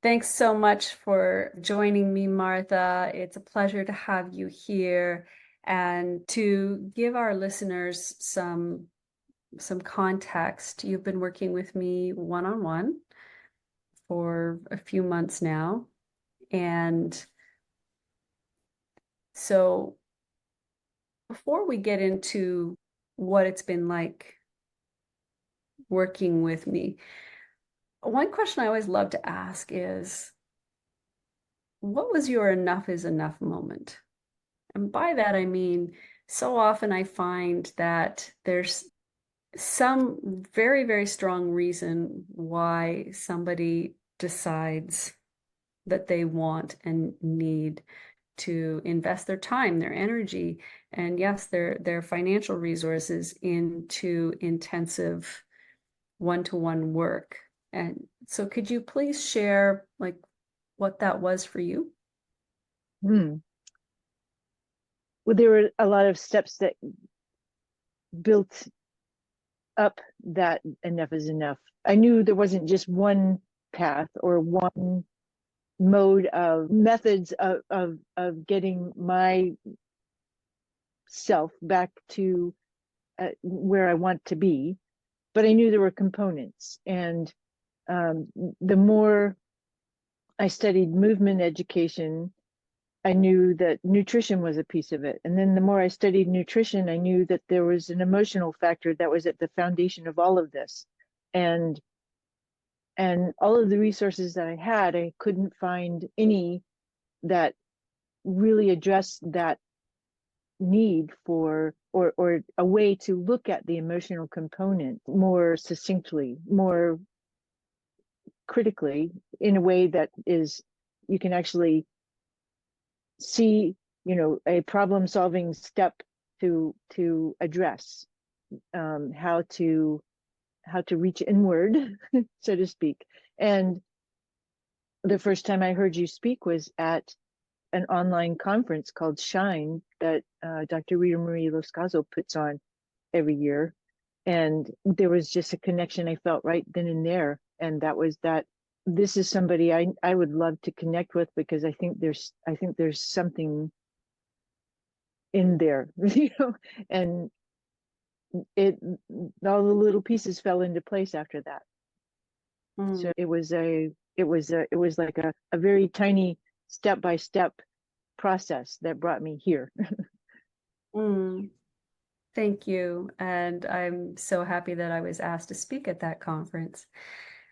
Thanks so much for joining me, Martha. It's a pleasure to have you here and to give our listeners some context. You've been working with me one-on-one for a few months now. And so before we get into what it's been like working with me, one question I always love to ask is, what was your enough is enough moment? And by that, I mean, so often I find that there's some very, very strong reason why somebody decides that they want and need to invest their time, their energy, and yes, their financial resources into intensive one-to-one work. And so could you please share like what that was for you? Hmm. Well, there were a lot of steps that built up that enough is enough. I knew there wasn't just one path or one mode of methods of getting my self back to where I want to be, but I knew there were components. And the more I studied movement education, I knew that nutrition was a piece of it. And then the more I studied nutrition, I knew that there was an emotional factor that was at the foundation of all of this. And and all of the resources that I had, I couldn't find any that really addressed that need for or a way to look at the emotional component more succinctly, more critically, in a way that is you can actually see, a problem solving step to address, how to reach inward, so to speak. And the first time I heard you speak was at an online conference called Shine that Dr. Rita Marie Loscazo puts on every year. And there was just a connection I felt right then and there. And that was that this is somebody I would love to connect with, because I think there's something in there, and it all the little pieces fell into place after that. Mm, So it was like a very tiny step by step process that brought me here. mm. Thank you. And I'm so happy that I was asked to speak at that conference.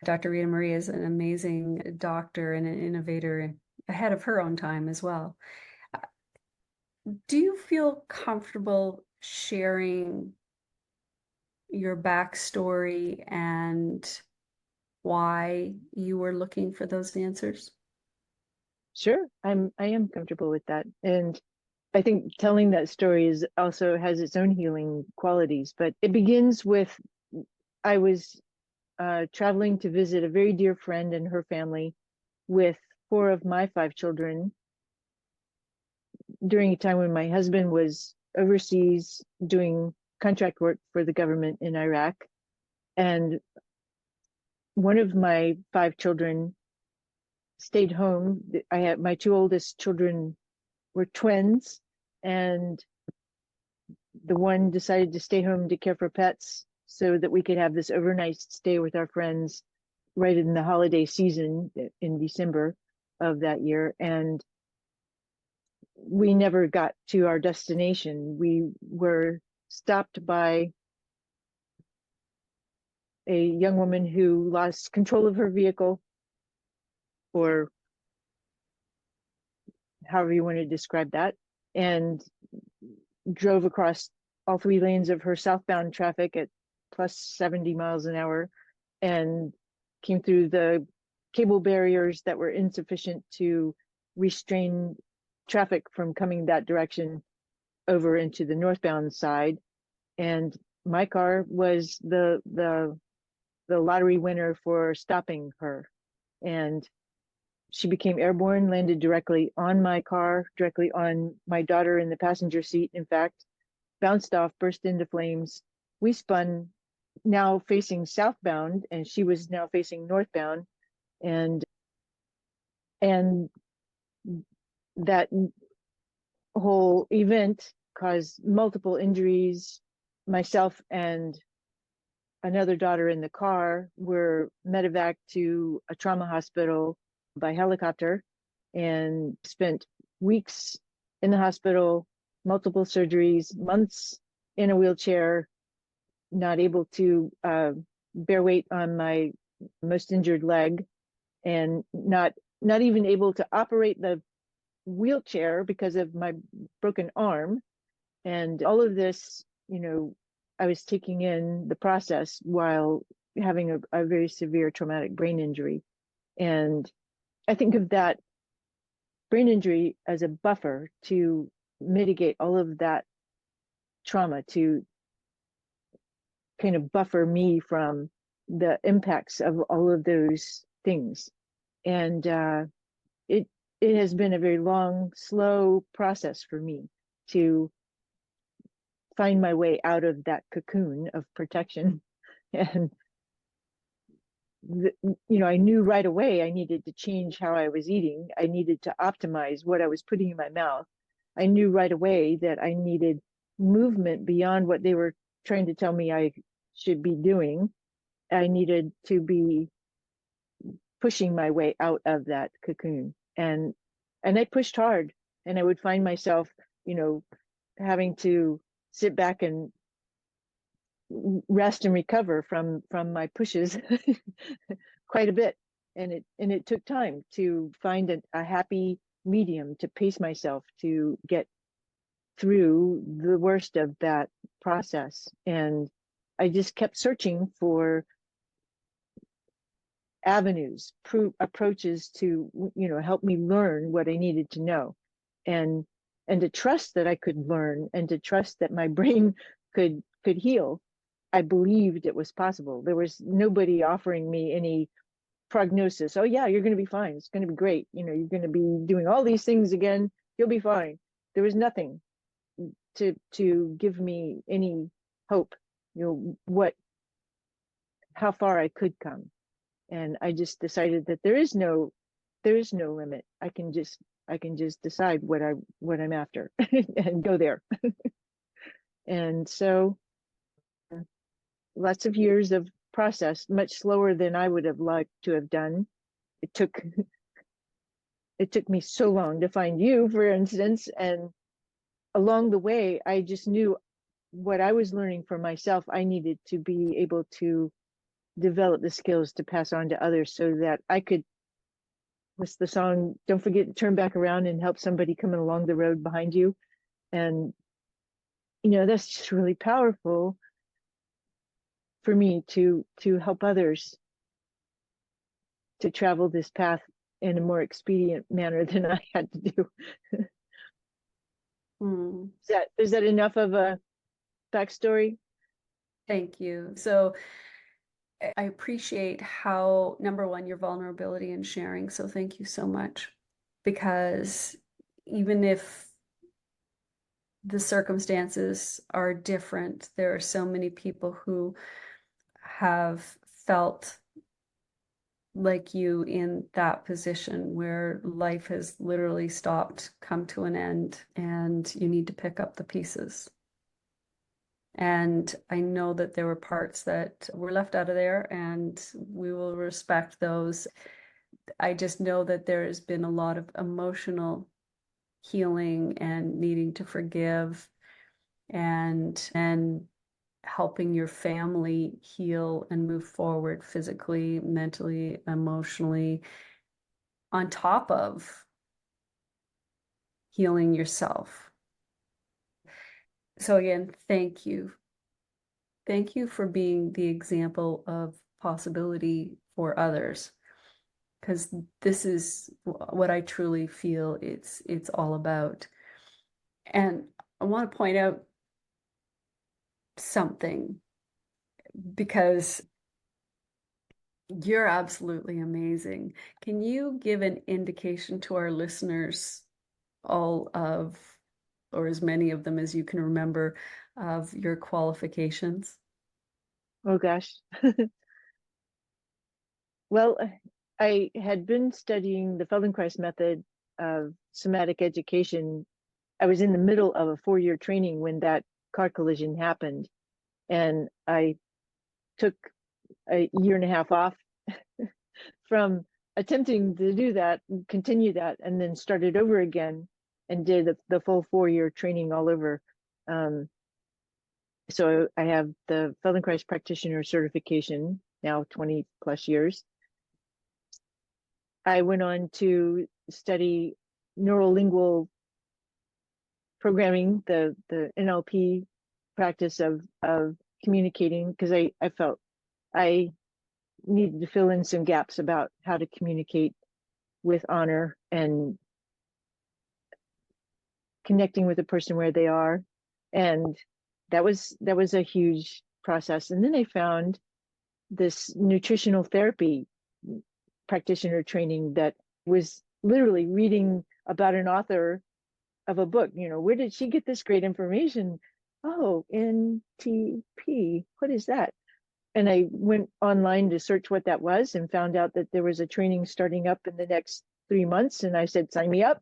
Dr. Rita Marie is an amazing doctor and an innovator ahead of her own time as well. Do you feel comfortable sharing your backstory and why you were looking for those answers? Sure, I am comfortable with that. And I think telling that story is also has its own healing qualities, but it begins with I was traveling to visit a very dear friend and her family with four of my five children during a time when my husband was overseas doing contract work for the government in Iraq. And one of my five children stayed home. I had my two oldest children were twins, and the one decided to stay home to care for pets so that we could have this overnight stay with our friends right in the holiday season in December of that year. And we never got to our destination. We were stopped by a young woman who lost control of her vehicle, or however you want to describe that, and drove across all three lanes of her southbound traffic at plus 70 miles an hour, and came through the cable barriers that were insufficient to restrain traffic from coming that direction over into the northbound side. And my car was the lottery winner for stopping her. And she became airborne, landed directly on my car, directly on my daughter in the passenger seat, in fact, bounced off, burst into flames. We spun, now facing southbound, and she was now facing northbound. And And that whole event caused multiple injuries. Myself and another daughter in the car were medevac to a trauma hospital by helicopter and spent weeks in the hospital, multiple surgeries, months in a wheelchair, not able to bear weight on my most injured leg, and not even able to operate the wheelchair because of my broken arm. And all of this, I was taking in the process while having a very severe traumatic brain injury. And I think of that brain injury as a buffer to mitigate all of that trauma, to kind of buffer me from the impacts of all of those things. And it it has been a very long, slow process for me to find my way out of that cocoon of protection. And I knew right away I needed to change how I was eating. I needed to optimize what I was putting in my mouth. I knew right away that I needed movement beyond what they were trying to tell me I should be doing. I needed to be pushing my way out of that cocoon. And I pushed hard, and I would find myself, having to sit back and rest and recover from my pushes quite a bit. And it took time to find a happy medium to pace myself to get through the worst of that process. And I just kept searching for avenues, approaches to, help me learn what I needed to know, and to trust that I could learn, and to trust that my brain could heal. I believed it was possible. There was nobody offering me any prognosis. Oh yeah, you're going to be fine. It's going to be great. You're going to be doing all these things again. You'll be fine. There was nothing to give me any hope, how far I could come. And I just decided that there is no limit. I can just decide what I'm after and go there. And so lots of years of process, much slower than I would have liked to have done. It took it took me so long to find you, for instance, and along the way I just knew what I was learning for myself. I needed to be able to develop the skills to pass on to others, so that I could, what's the song, don't forget to turn back around and help somebody coming along the road behind you. And that's just really powerful for me to help others to travel this path in a more expedient manner than I had to do. Hmm. Is that enough of a backstory? Thank you. So I appreciate how, number one, your vulnerability and sharing. So thank you so much. Because even if the circumstances are different, there are so many people who have felt like you in that position where life has literally stopped, come to an end, and you need to pick up the pieces. And I know that there were parts that were left out of there, and we will respect those. I just know that there has been a lot of emotional healing and needing to forgive, and helping your family heal and move forward physically, mentally, emotionally, on top of healing yourself. So again, thank you. Thank you for being the example of possibility for others, because this is what I truly feel it's all about. And I want to point out something, because you're absolutely amazing. Can you give an indication to our listeners, all of, or as many of them as you can remember, of your qualifications? Oh gosh. Well, I had been studying the Feldenkrais method of somatic education. I was in the middle of a 4-year training when that car collision happened. And I took a year and a half off from attempting to do that, continue that, and then started over again and did the full 4-year training all over. Um, so I have the Feldenkrais practitioner certification now, 20 plus years. I went on to study neurolingual programming, the NLP practice of communicating, because I felt I needed to fill in some gaps about how to communicate with honor and connecting with a person where they are. And that was a huge process. And then I found this nutritional therapy practitioner training that was literally reading about an author of a book. Where did she get this great information? Oh, NTP, what is that? And I went online to search what that was and found out that there was a training starting up in the next 3 months. And I said, sign me up.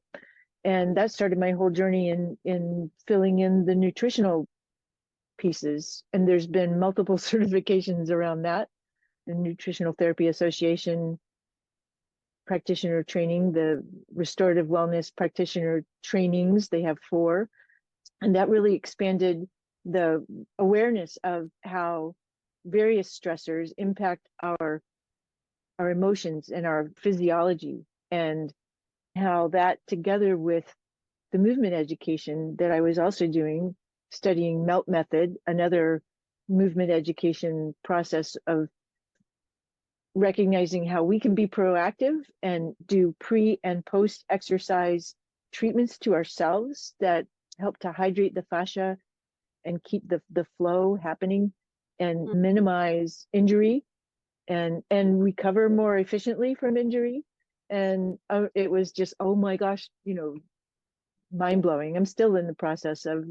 And that started my whole journey in filling in the nutritional pieces. And there's been multiple certifications around that. The Nutritional Therapy Association practitioner training, the restorative wellness practitioner trainings, they have 4. And that really expanded the awareness of how various stressors impact our emotions and our physiology, and how that, together with the movement education that I was also doing, studying melt method, another movement education process of recognizing how we can be proactive and do pre and post exercise treatments to ourselves that help to hydrate the fascia and keep the flow happening and minimize injury and recover more efficiently from injury. And it was just, oh my gosh, mind blowing. I'm still in the process of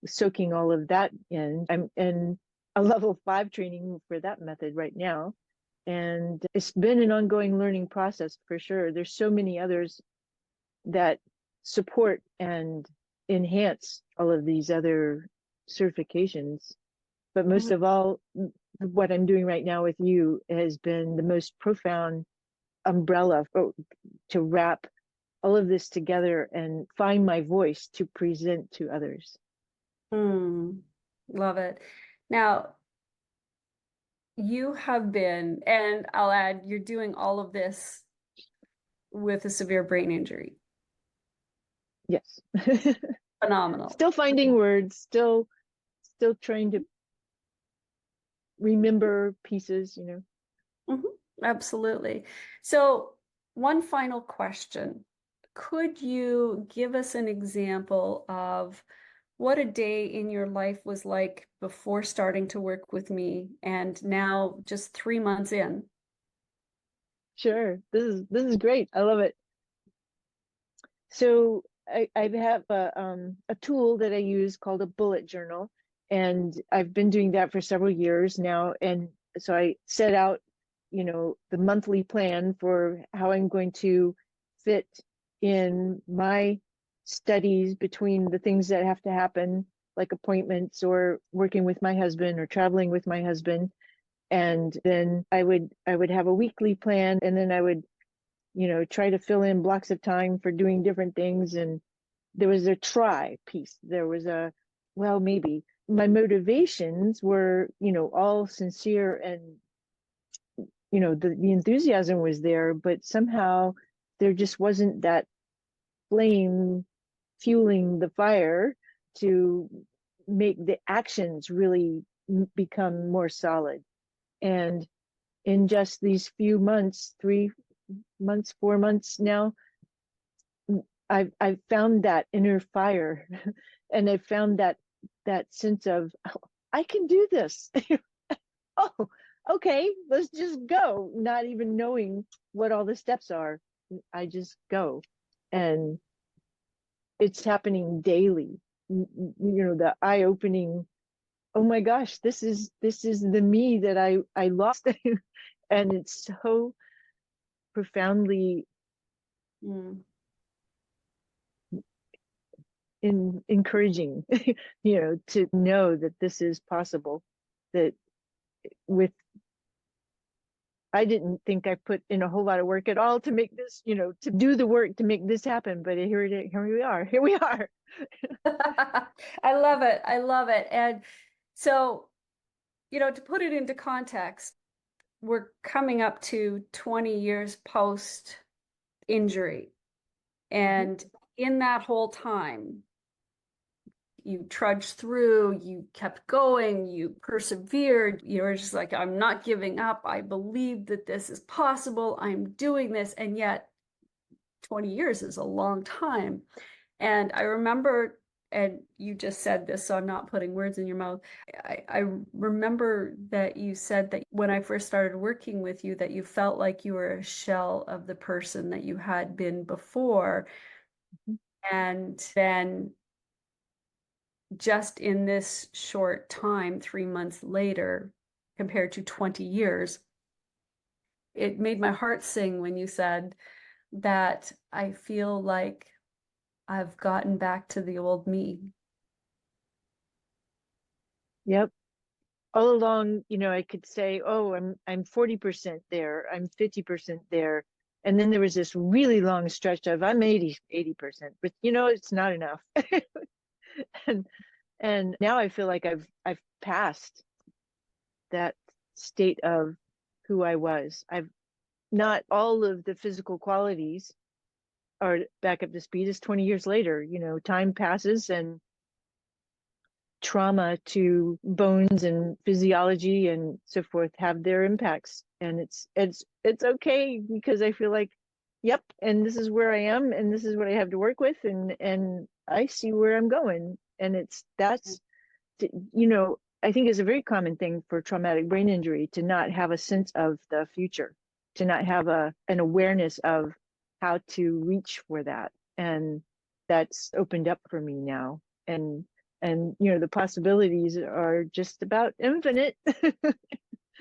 soaking all of that in. I'm in a level 5 training for that method right now. And it's been an ongoing learning process for sure. There's so many others that support and enhance all of these other certifications. But most of all, what I'm doing right now with you has been the most profound umbrella to wrap all of this together and find my voice to present to others. Love it. Now, you have been, and I'll add, you're doing all of this with a severe brain injury. Yes. Phenomenal. Still finding words, still trying to remember pieces. Absolutely. So, one final question. Could you give us an example of what a day in your life was like before starting to work with me and now just 3 months in? Sure. This is great. I love it. So I have a tool that I use called a bullet journal, and I've been doing that for several years now. And so I set out, the monthly plan for how I'm going to fit in my studies between the things that have to happen, like appointments or working with my husband or traveling with my husband. And then I would have a weekly plan, and then I would try to fill in blocks of time for doing different things. And there was a try piece. There was a, well, maybe my motivations were, all sincere, and, the enthusiasm was there, but somehow there just wasn't that flame fueling the fire to make the actions really become more solid. And in just these few months, 3 months, 4 months now, I've found that inner fire, and I've found that sense of, oh, I can do this. Oh, okay, let's just go, not even knowing what all the steps are. I just go, and it's happening daily. The eye-opening, oh my gosh, this is the me that I lost. And it's so profoundly Mm. encouraging, to know that this is possible. That with I didn't think I put in a whole lot of work at all to make this, to do the work to make this happen. But here we are. Here we are. I love it. I love it. And so, to put it into context, we're coming up to 20 years post injury. Mhm. And in that whole time, you trudged through, you kept going, you persevered. You were just like, I'm not giving up. I believe that this is possible. I'm doing this. And yet, 20 years is a long time. And I remember, and you just said this, so I'm not putting words in your mouth. I remember that you said that when I first started working with you, that you felt like you were a shell of the person that you had been before. And then just in this short time, 3 months later, compared to 20 years, it made my heart sing when you said that I feel like I've gotten back to the old me. Yep. All along, I could say, oh, I'm 40% there, I'm 50% there. And then there was this really long stretch of I'm 80%, but it's not enough. and and now I feel like I've passed that state of who I was. I've not all of the physical qualities are back up to speed. Is 20 years later, time passes and trauma to bones and physiology and so forth have their impacts, and it's okay, because I feel like, yep, and this is where I am, and this is what I have to work with, and I see where I'm going. And that's I think is a very common thing for traumatic brain injury, to not have a sense of the future, to not have an awareness of how to reach for that. And that's opened up for me now. And the possibilities are just about infinite.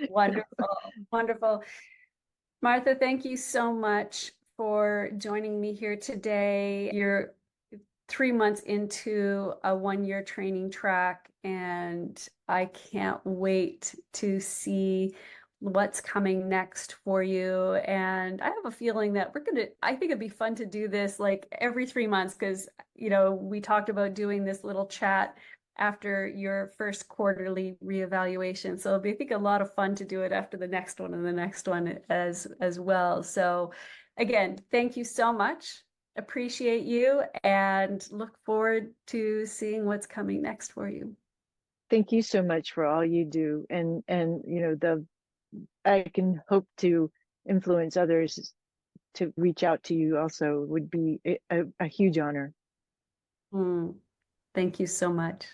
Wonderful, wonderful. Martha, thank you so much for joining me here today. You're 3 months into a 1 year training track, and I can't wait to see what's coming next for you. And I have a feeling that I think it'd be fun to do this like every 3 months because, we talked about doing this little chat after your first quarterly reevaluation. So it'll be, I think, a lot of fun to do it after the next one and the next one as well. So again, thank you so much. Appreciate you and look forward to seeing what's coming next for you. Thank you so much for all you do. And the I can hope to influence others to reach out to you also would be a huge honor. Mm, thank you so much.